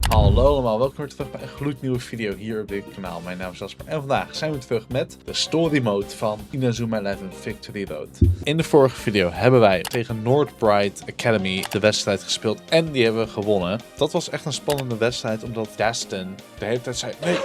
Hallo allemaal, welkom weer terug bij een gloednieuwe video hier op dit kanaal. Mijn naam is Jasper en vandaag zijn we terug met de Storymode van Inazuma 11 Victory Road. In de vorige video hebben wij tegen Northbright Academy de wedstrijd gespeeld en die hebben we gewonnen. Dat was echt een spannende wedstrijd omdat Destin de hele tijd zei nee,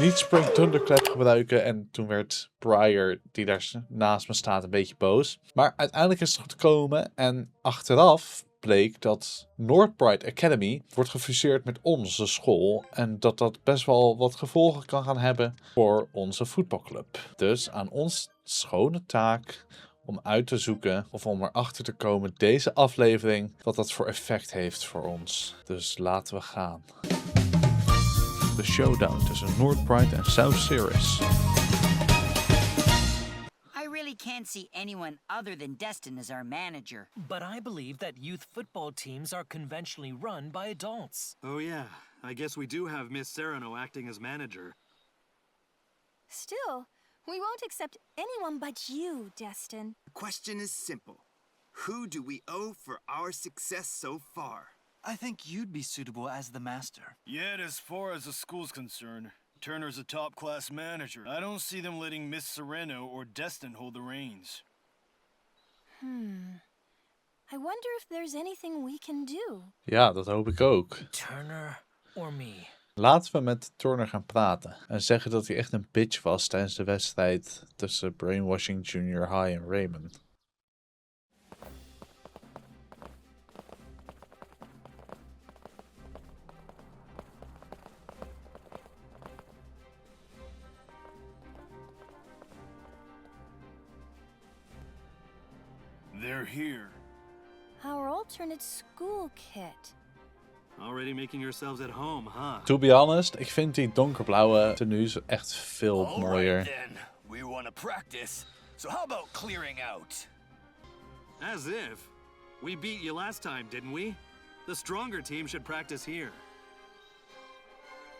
niet Spring Thunderclap gebruiken. En toen werd Briar, die daar naast me staat, een beetje boos. Maar uiteindelijk is het goed gekomen en achteraf bleek dat Northbright Academy wordt gefuseerd met onze school en dat best wel wat gevolgen kan gaan hebben voor onze voetbalclub. Dus aan ons schone taak om uit te zoeken of om erachter te komen deze aflevering wat dat voor effect heeft voor ons. Dus laten we gaan. De showdown tussen Northbright en Cirrus. I can't see anyone other than Destin as our manager. But I believe that youth football teams are conventionally run by adults. Oh yeah, I guess we do have Miss Serrano acting as manager. Still, we won't accept anyone but you, Destin. The question is simple. Who do we owe for our success so far? I think you'd be suitable as the master. Yet, as far as the school's concerned, Turner's a top-class manager. I don't see them letting Miss Sereno or Destin hold the reins. I wonder if there's anything we can do. Ja, dat hoop ik ook. Turner or me? Laten we met Turner gaan praten en zeggen dat hij echt een bitch was tijdens de wedstrijd tussen Brainwashing Junior High en Raymond. They're here. Our alternate school kit. Already making yourselves at home, huh? To be honest, ik vind die donkerblauwe tenues echt veel mooier. Then, we want to practice. So how about clearing out? As if. We beat you last time, didn't we? The stronger team should practice here.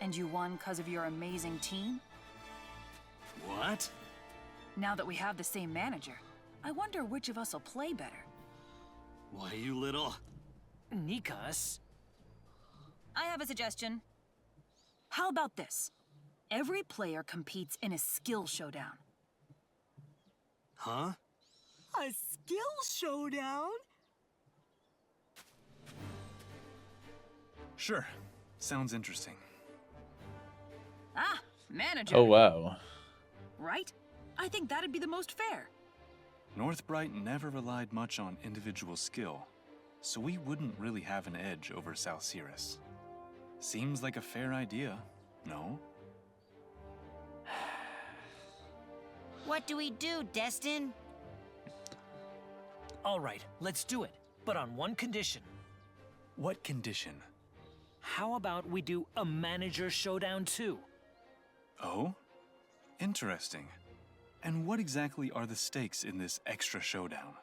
And you won because of your amazing team? What? Now that we have the same manager, I wonder which of us will play better. Why, you little... Nikas? I have a suggestion. How about this? Every player competes in a skill showdown. Huh? A skill showdown? Sure. Sounds interesting. Ah, manager. Oh wow. Right? I think that'd be the most fair. Northbright never relied much on individual skill, so we wouldn't really have an edge over South Cirrus. Seems like a fair idea, no? What do we do, Destin? All right, let's do it, but on one condition. What condition? How about we do a manager showdown too? Oh? Interesting. And what exactly are the stakes in this extra showdown?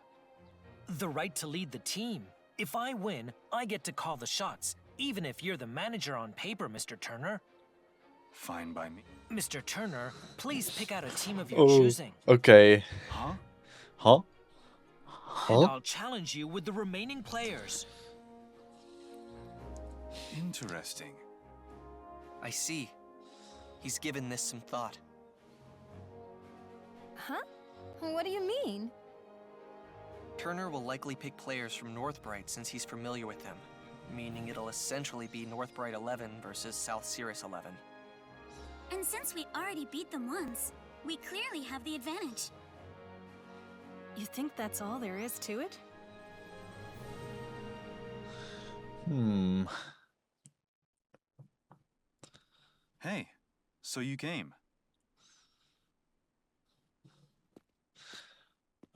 The right to lead the team. If I win, I get to call the shots, even if you're the manager on paper, Mr. Turner. Fine by me. Mr. Turner, please pick out a team of your choosing. Okay. Huh? Huh? And I'll challenge you with the remaining players. Interesting. I see. He's given this some thought. Huh? What do you mean? Turner will likely pick players from Northbright since he's familiar with them, meaning it'll essentially be Northbright 11 versus South Cirrus 11. And since we already beat them once, we clearly have the advantage. You think that's all there is to it? Hey, so you came.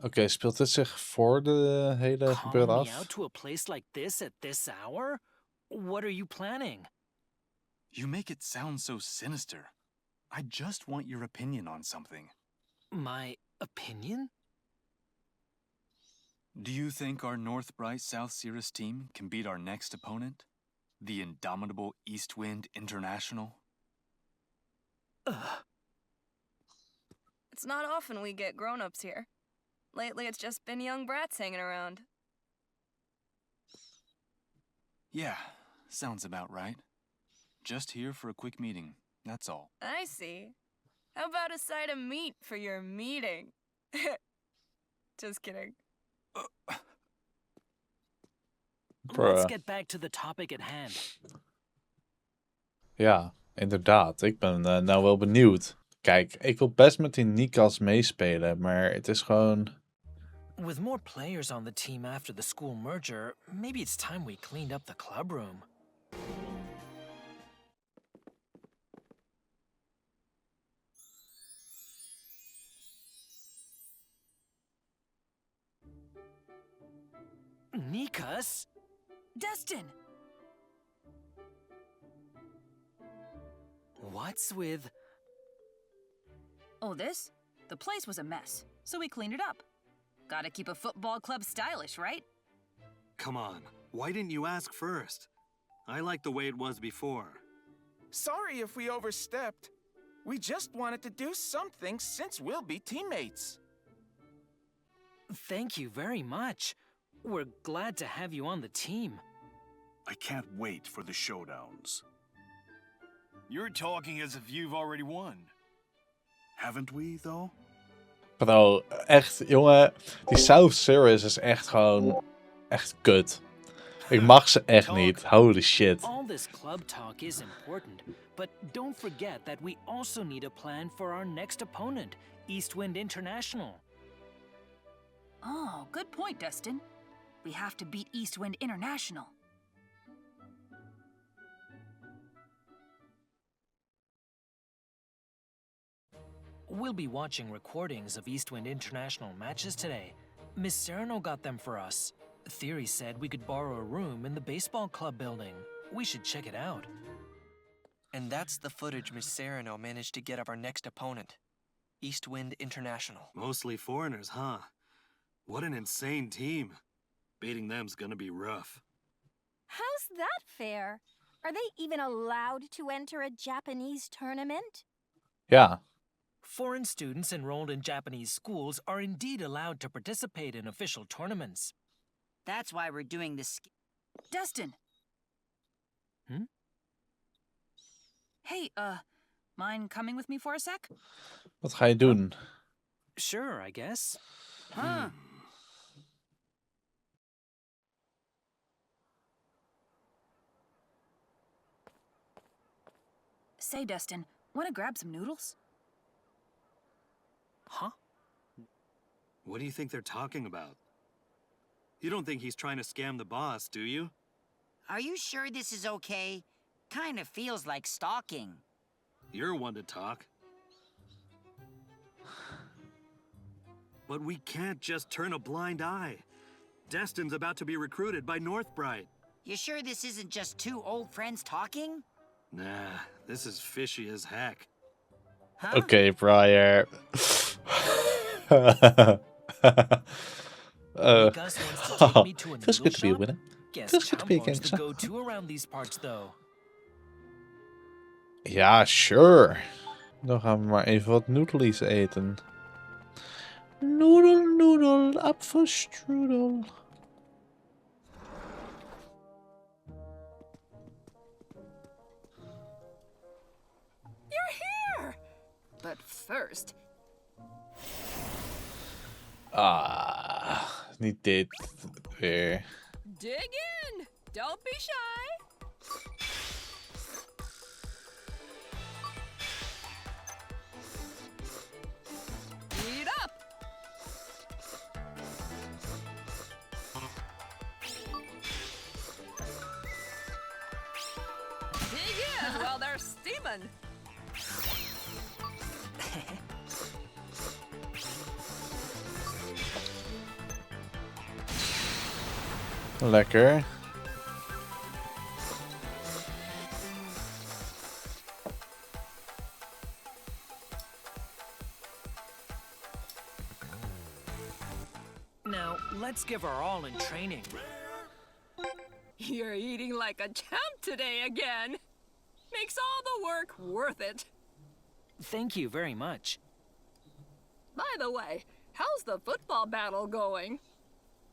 Oké, speelt dit zich voor de hele gebeuren Calling me af? out to a place like this at this hour? What are you planning? You make it sound so sinister. I just want your opinion on something. My opinion? Do you think our Northbright South Cirrus team can beat our next opponent? The indomitable Eastwind International? It's not often we get grown-ups here. Lately, it's just been young brats hanging around. Yeah, sounds about right. Just here for a quick meeting, that's all. I see. How about a side of meat for your meeting? Just kidding. Let's get back to the topic at hand. Ja, inderdaad. Ik ben nou wel benieuwd. Kijk, ik wil best met die Nikas meespelen, maar het is gewoon... With more players on the team after the school merger, maybe it's time we cleaned up the club room. Nikas? Destin! What's with... Oh, this? The place was a mess, so we cleaned it up. Gotta keep a football club stylish, right? Come on, why didn't you ask first? I like the way it was before. Sorry if we overstepped. We just wanted to do something since we'll be teammates. Thank you very much. We're glad to have you on the team. I can't wait for the showdowns. You're talking as if you've already won. Haven't we, though? Bro, echt, jongen. Die South Cirrus is echt gewoon... Echt kut. Ik mag ze echt niet. Holy shit. All this club talk is important, but don't forget that we also need a plan for our next opponent, Eastwind International. Oh, good point, Destin. We have to beat Eastwind International. We'll be watching recordings of Eastwind International matches today. Miss Serrano got them for us. Theory said we could borrow a room in the baseball club building. We should check it out. And that's the footage Miss Serrano managed to get of our next opponent, Eastwind International. Mostly foreigners, huh? What an insane team. Beating them's gonna be rough. How's that fair? Are they even allowed to enter a Japanese tournament? Ja. Foreign students enrolled in Japanese schools are indeed allowed to participate in official tournaments. That's why we're doing this. Destin! Hey, mind coming with me for a sec? Wat ga je doen? Sure, I guess. Huh? Say, Destin, wanna grab some noodles? Huh? What do you think they're talking about? You don't think he's trying to scam the boss, do you? Are you sure this is okay? Kind of feels like stalking. You're one to talk. But we can't just turn a blind eye. Destin's about to be recruited by Northbright. You sure this isn't just two old friends talking? Nah, this is fishy as heck. Huh? Oké, Briar. Feels good to be a winner. Feels good to be a gangster. Go-to around these parts, though. Ja, sure. Dan gaan we maar even wat noedelies eten. Noedel, noedel, apfelstrudel. You're here! But first... Ah, niet dit weer. Dig in! Don't be shy! Eat up! Dig in while they're steaming! Lekker. Now, let's give our all in training. You're eating like a champ today again. Makes all the work worth it. Thank you very much. By the way, how's the football battle going?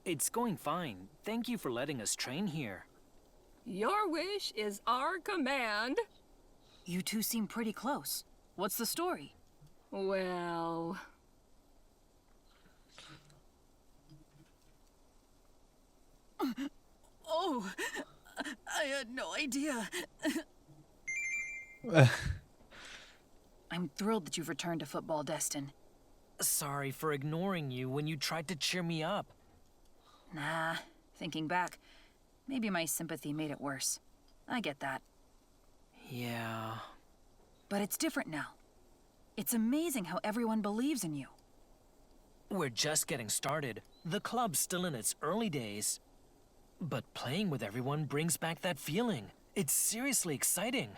It's going fine. Thank you for letting us train here. Your wish is our command. You two seem pretty close. What's the story? Well... Oh, I had no idea. I'm thrilled that you've returned to football, Destin. Sorry for ignoring you when you tried to cheer me up. Nah, thinking back, maybe my sympathy made it worse. I get that. Yeah. But it's different now. It's amazing how everyone believes in you. We're just getting started. The club's still in its early days. But playing with everyone brings back that feeling. It's seriously exciting.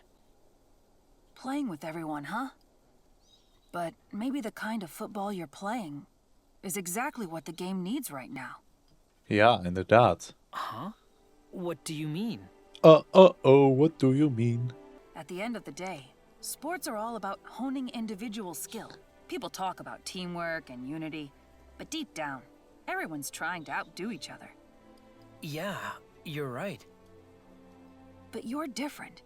Playing with everyone, huh? But maybe the kind of football you're playing is exactly what the game needs right now. Ja, inderdaad. Huh? What do you mean? What do you mean? At the end of the day, sports are all about honing individual skill. People talk about teamwork and unity, but deep down, everyone's trying to outdo each other. Yeah, you're right. But you're different.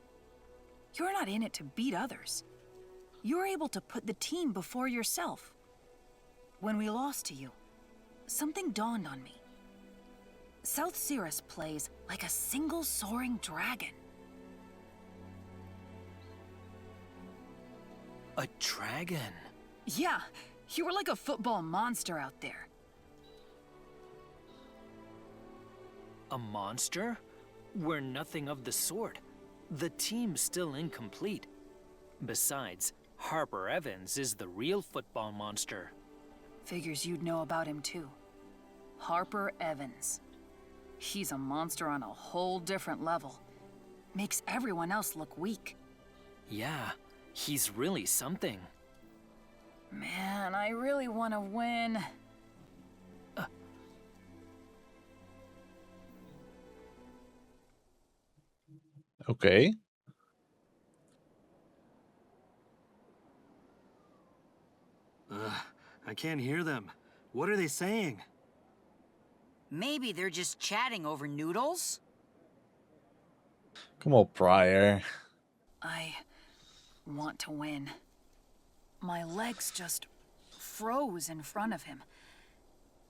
You're not in it to beat others. You're able to put the team before yourself. When we lost to you, something dawned on me. South Cirrus plays like a single soaring dragon. A dragon? Yeah, you were like a football monster out there. A monster? We're nothing of the sort. The team's still incomplete. Besides, Harper Evans is the real football monster. Figures you'd know about him too. Harper Evans. He's a monster on a whole different level. Makes everyone else look weak. Yeah, he's really something. Man, I really want to win. Okay. I can't hear them. What are they saying? Maybe they're just chatting over noodles? Come op, Pryor. I want to win. My legs just froze in front of him.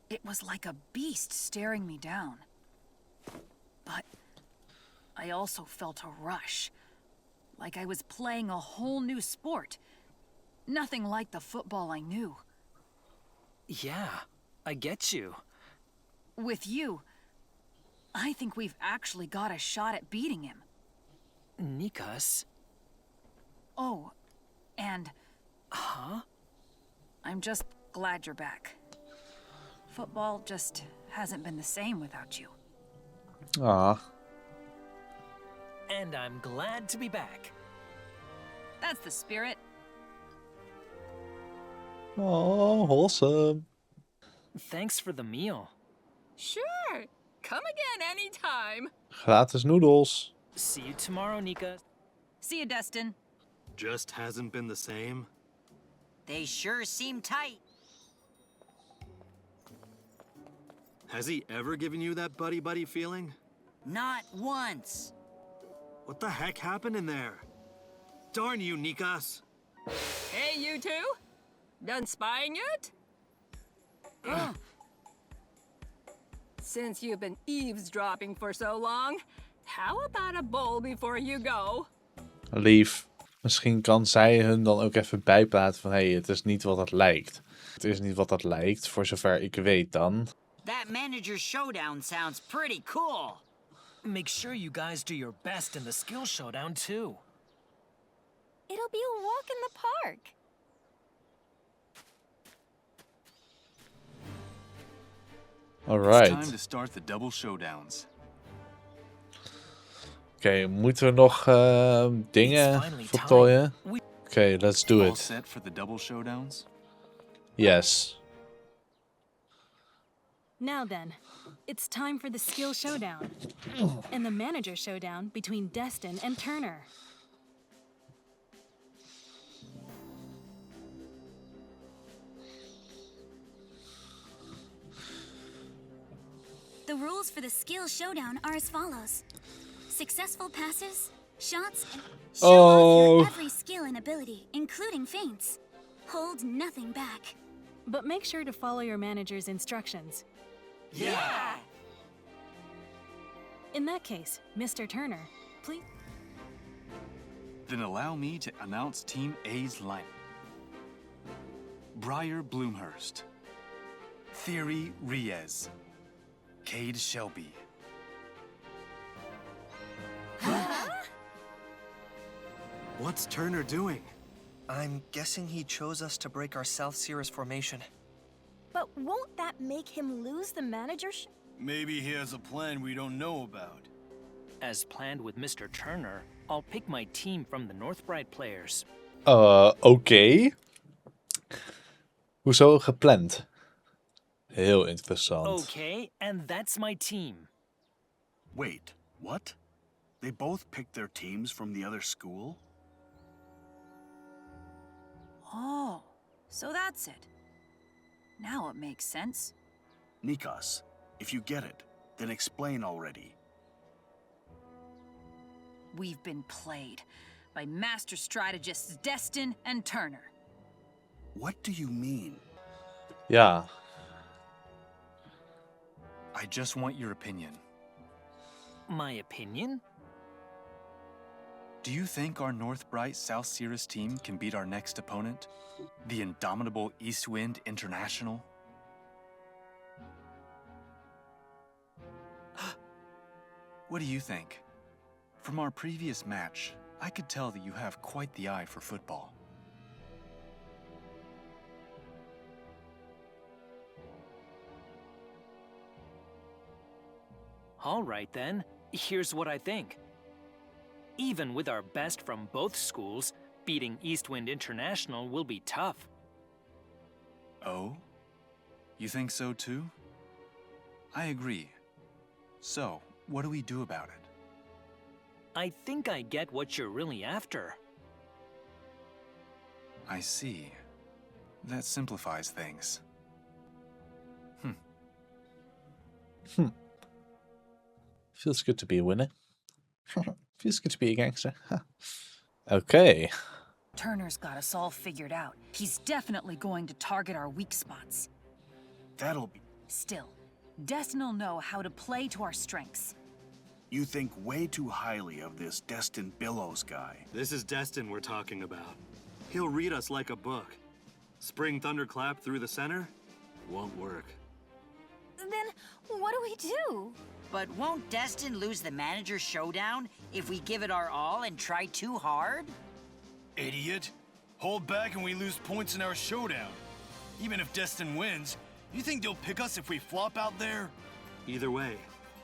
It was like a beast staring me down. But I also felt a rush, like I was playing a whole new sport. Nothing like the football I knew. Yeah, I get you. With you, I think we've actually got a shot at beating him. Nikas? Oh, and... Huh? I'm just glad you're back. Football just hasn't been the same without you. Ah. And I'm glad to be back. That's the spirit. Oh, wholesome. Thanks for the meal. Sure. Come again anytime. Gratis noedels. See you tomorrow, Nika. See you, Destin. Just hasn't been the same? They sure seem tight. Has he ever given you that buddy-buddy feeling? Not once. What the heck happened in there? Darn you, Nikas! Hey, you two? Done spying yet? Since you've been eavesdropping for so long, how about a bowl before you go? Lief. Misschien kan zij hun dan ook even bijpraten van... Hey, het is niet wat het lijkt. Het is niet wat dat lijkt, voor zover ik weet dan. That manager showdown sounds pretty cool. Make sure you guys do your best in the skill showdown, too. It'll be a walk in the park. Alright. It's time to start the double showdowns. Oké, moeten we nog dingen voltooien? Oké, let's do All it. set for the double showdowns? Yes. Now then, it's time for the skill showdown. And the manager showdown between Destin and Turner. The rules for the skill showdown are as follows. Successful passes, shots, and show off your every skill and ability, including feints. Hold nothing back. But make sure to follow your manager's instructions. Yeah! In that case, Mr. Turner, please. Then allow me to announce Team A's lineup. Briar Bloomhurst, Theory Reyes, Cade Shelby. What's Turner doing? I'm guessing he chose us to break our South Cirrus formation. But won't that make him lose the managership? Maybe he has a plan we don't know about. As planned with Mr. Turner, I'll pick my team from the Northbright players. Oké. Hoezo gepland? Heel interessant. Okay, and that's my team. Wait, what? They both picked their teams from the other school? Oh, so that's it. Now it makes sense. Nikos, if you get it, then explain already. We've been played by master strategists Destin and Turner. What do you mean? Ja. I just want your opinion. My opinion? Do you think our Northbright South Cirrus team can beat our next opponent, the indomitable Eastwind International? What do you think? From our previous match, I could tell that you have quite the eye for football. All right then, here's what I think. Even with our best from both schools, beating Eastwind International will be tough. Oh? You think so too? I agree. So, what do we do about it? I think I get what you're really after. I see. That simplifies things. Feels good to be a winner. Feels good to be a gangster. Okay. Turner's got us all figured out. He's definitely going to target our weak spots. That'll be... Still, Destin will know how to play to our strengths. You think way too highly of this Destin Billows guy. This is Destin we're talking about. He'll read us like a book. Spring thunderclap through the center? Won't work. Then what do we do? But won't Destin lose the manager showdown if we give it our all and try too hard? Idiot! Hold back and we lose points in our showdown. Even if Destin wins, you think they'll pick us if we flop out there? Either way,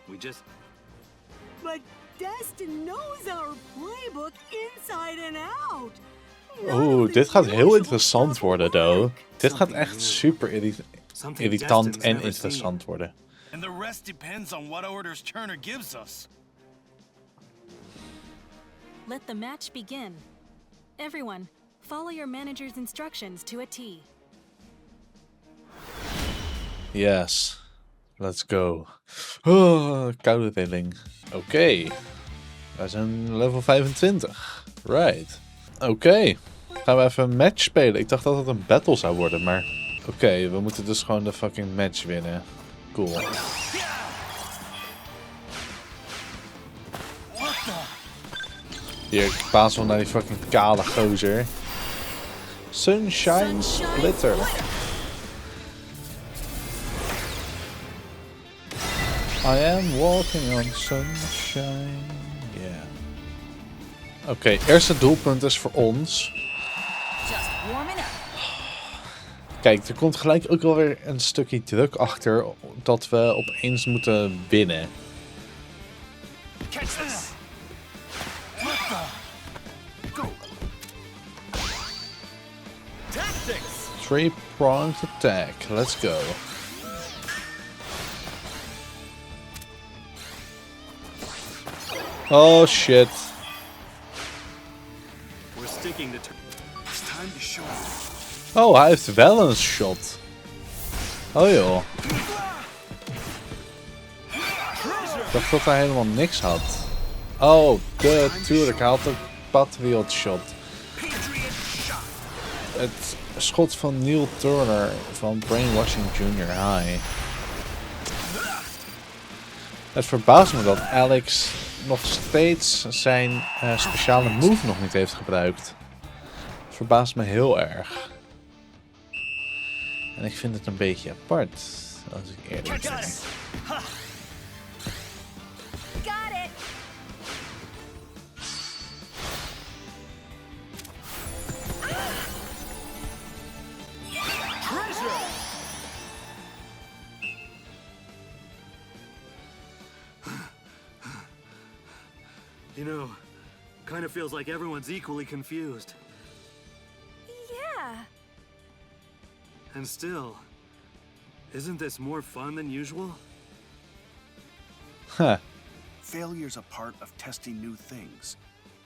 we just... But Destin knows our playbook inside and out. Oeh, dit gaat heel interessant worden, though. Dit gaat echt super irritant en interessant worden. And the rest depends on what orders Turner gives us. Let the match begin. Everyone, follow your manager's instructions to a T. Yes. Let's go. Oh, koude rilling. Oké. Wij zijn level 25. Right. Oké. Gaan we even een match spelen. Ik dacht dat het een battle zou worden, maar... Oké, we moeten dus gewoon de fucking match winnen. Cool. Hier, ik paas wel naar die fucking kale gozer. Sunshine Splitter. I am walking on sunshine. Yeah. Oké, eerste doelpunt is voor ons. Kijk, er komt gelijk ook wel weer een stukje druk achter dat we opeens moeten winnen. Three-pronged attack. Let's go. Oh shit. We're sticking to... It's time to show. Oh, hij heeft wel een shot. Oh joh. Ik dacht dat hij helemaal niks had. Oh, tuurlijk. Hij had een Patriot shot. Patriot shot. Het schot van Neil Turner van Brainwashing Junior High. Het verbaast me dat Alex nog steeds zijn speciale move nog niet heeft gebruikt. Het verbaast me heel erg. En ik vind het een beetje apart, als ik eerlijk ben. Got it! You know, kind of feels like everyone's equally confused. Yeah. And still, isn't this more fun than usual? Huh. Failure's a part of testing new things,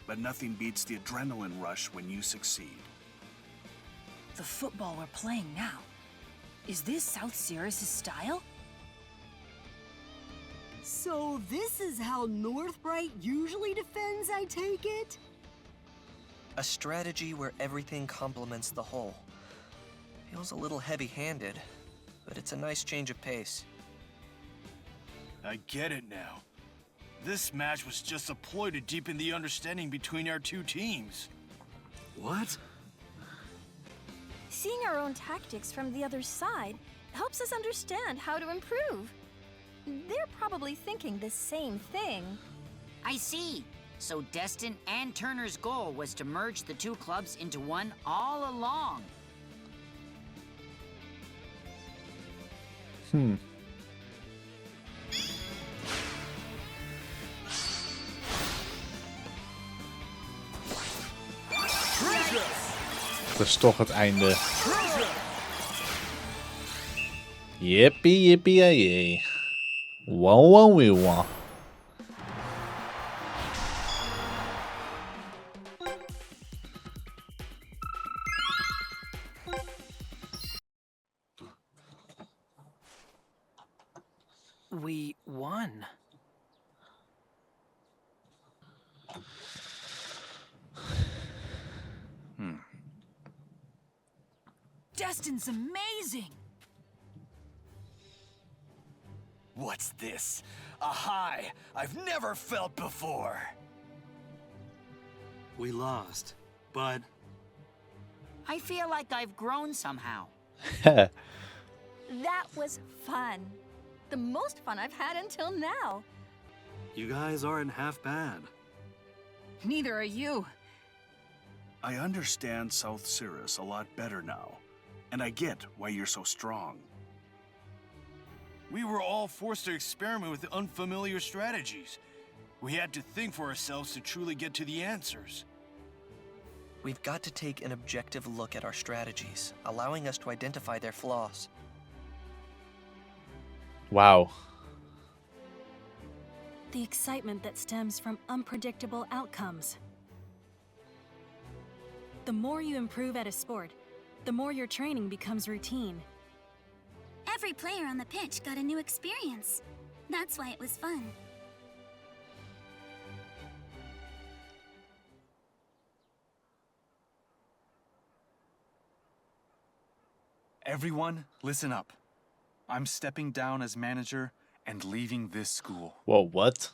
but nothing beats the adrenaline rush when you succeed. The football we're playing now. Is this South Cirrus' style? So this is how Northbright usually defends, I take it? A strategy where everything complements the whole. Feels a little heavy-handed, but it's a nice change of pace. I get it now. This match was just a ploy to deepen the understanding between our two teams. What? Seeing our own tactics from the other side helps us understand how to improve. They're probably thinking the same thing. I see. So Destin and Turner's goal was to merge the two clubs into one all along. Dat is toch het einde. Yippie yippie yay. Wow wow wee wow. We won. Destin's amazing! What's this? A high I've never felt before. We lost, but I feel like I've grown somehow. That was fun. The most fun I've had until now. you guys aren't half bad. Neither are you. I understand South Cirrus a lot better now, and I get why you're so strong. We were all forced to experiment with unfamiliar strategies. We had to think for ourselves to truly get to the answers. We've got to take an objective look at our strategies, allowing us to identify their flaws. Wow. The excitement that stems from unpredictable outcomes. The more you improve at a sport, the more your training becomes routine. Every player on the pitch got a new experience. That's why it was fun. Everyone, listen up. I'm stepping down as manager and leaving this school. Whoa, what?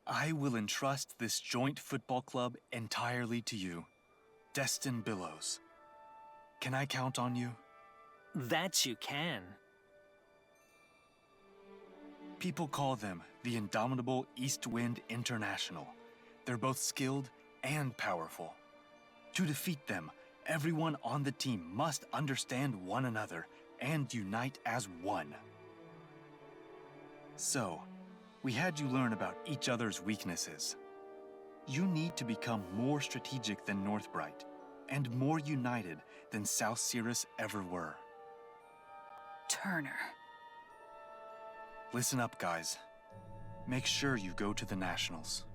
I will entrust this joint football club entirely to you, Destin Billows. Can I count on you? That you can. People call them the Indomitable East Wind International. They're both skilled and powerful. To defeat them, everyone on the team must understand one another and unite as one. So, we had you learn about each other's weaknesses. You need to become more strategic than Northbright, and more united than South Cirrus ever were. Turner. Listen up, guys. Make sure you go to the Nationals.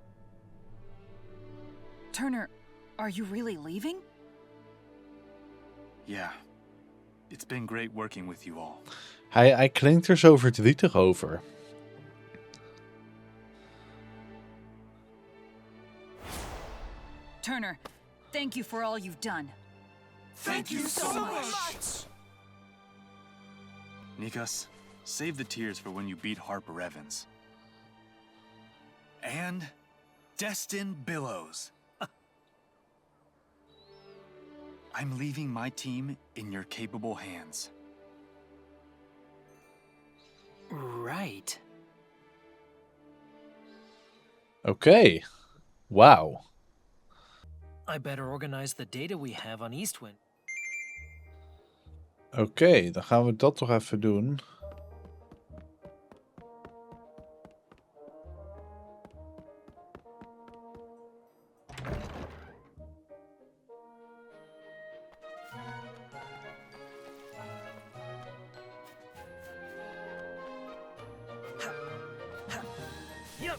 Turner, are you really leaving? Yeah. It's been great working with you all. Hij klinkt er zo verdrietig over. Turner, thank you for all you've done. Thank you so much! Nikas, save the tears for when you beat Harper Evans. And Destin Billows. I'm leaving my team in your capable hands. Right. Oké. Wauw. I better organize the data we have on Eastwind. Oké, dan gaan we dat toch even doen. Yep.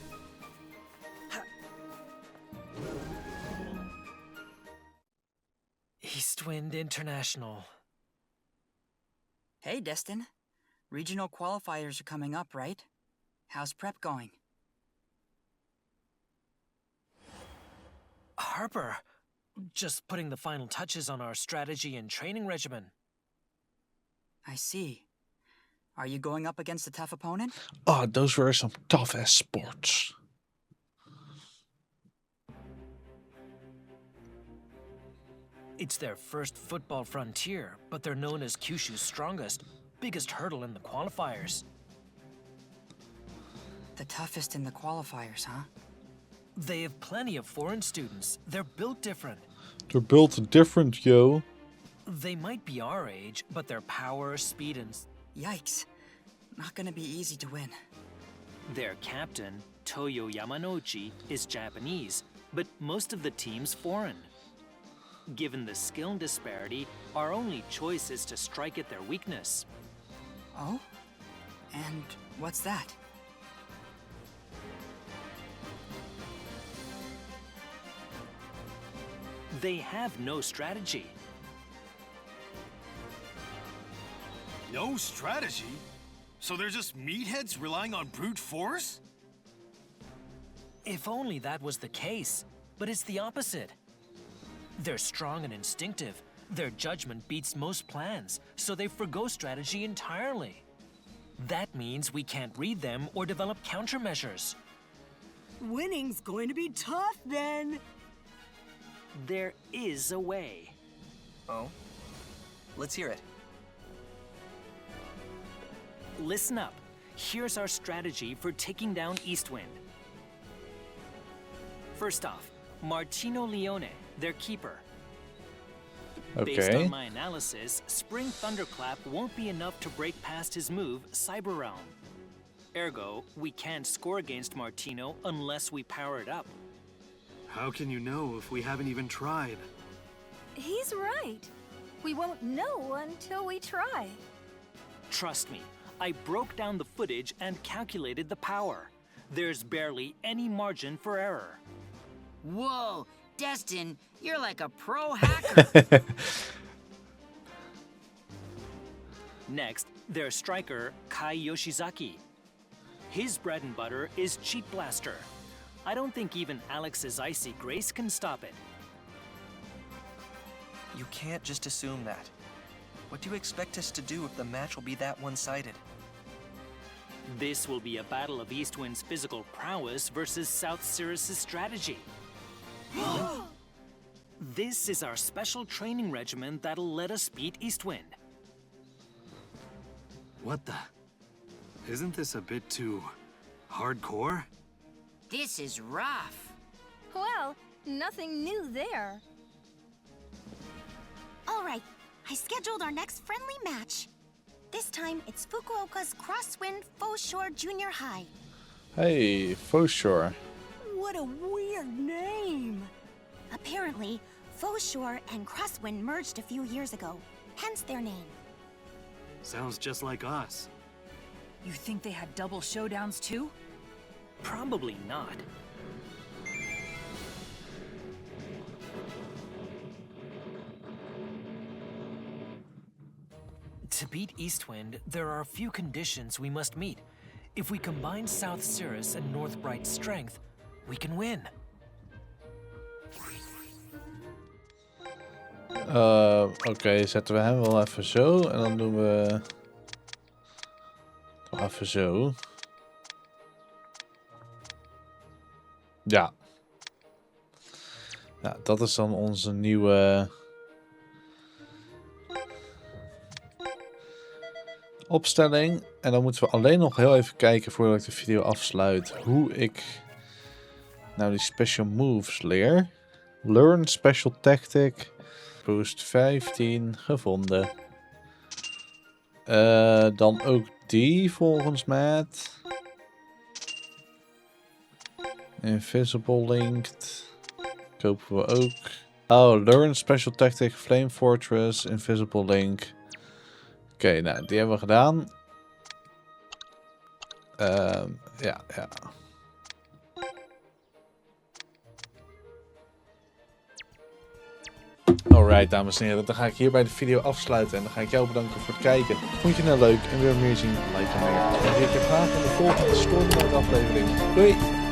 Eastwind International. Hey, Destin. Regional qualifiers are coming up, right? How's prep going? Harper, just putting the final touches on our strategy and training regimen. I see. Are you going up against a tough opponent? Oh, those were some tough-ass sports. It's their first football frontier, but they're known as Kyushu's strongest, biggest hurdle in the qualifiers. The toughest in the qualifiers, huh? They have plenty of foreign students. They're built different. They're built different, yo. They might be our age, but their power, speed, and... Yikes. Not gonna be easy to win. Their captain, Toyo Yamanouchi, is Japanese, but most of the team's foreign. Given the skill disparity, our only choice is to strike at their weakness. Oh? And what's that? They have no strategy. No strategy? So they're just meatheads relying on brute force? If only that was the case, but it's the opposite. They're strong and instinctive. Their judgment beats most plans, so they forgo strategy entirely. That means we can't read them or develop countermeasures. Winning's going to be tough then. There is a way. Oh? Let's hear it. Listen up. Here's our strategy for taking down Eastwind. First off, Martino Leone, their keeper. Based on my analysis, Spring Thunderclap won't be enough to break past his move, Cyber Realm. Ergo, we can't score against Martino unless we power it up. How can you know if we haven't even tried? He's right. We won't know until we try. Trust me, I broke down the footage and calculated the power. There's barely any margin for error. Whoa, Destin, you're like a pro hacker. Next, their striker, Kai Yoshizaki. His bread and butter is Cheat Blaster. I don't think even Alex's Icy Grace can stop it. You can't just assume that. What do you expect us to do if the match will be that one-sided? This will be a battle of Eastwind's physical prowess versus South Cirrus' strategy. This is our special training regimen that'll let us beat Eastwind. What the? Isn't this a bit too hardcore? This is rough. Well, nothing new there. All right, I scheduled our next friendly match. This time, it's Fukuoka's Crosswind Foshore Junior High. Hey, Foshore. What a weird name. Apparently, Foshore and Crosswind merged a few years ago, hence their name. Sounds just like us. You think they had double showdowns too? Probably not. To beat Eastwind, there are a few conditions we must meet. If we combine South Cirrus and Northbright's strength, we can win. Oké, zetten we hem wel even zo. En dan doen we... Even zo. Ja. Ja, dat is dan onze nieuwe... opstelling. En dan moeten we alleen nog heel even kijken voordat ik de video afsluit. Hoe ik nou die special moves leer. Learn special tactic. Boost 15. Gevonden. Dan ook die volgens mij. Invisible linked. Kopen we ook. Oh, learn special tactic. Flame Fortress. Invisible link. Oké, nou, die hebben we gedaan. Ja. Alright, dames en heren. Dan ga ik hierbij de video afsluiten. En dan ga ik jou bedanken voor het kijken. Vond je het nou leuk en wil meer zien? Like en meer. En ik heb graag in de volgende Storymode aflevering. Doei!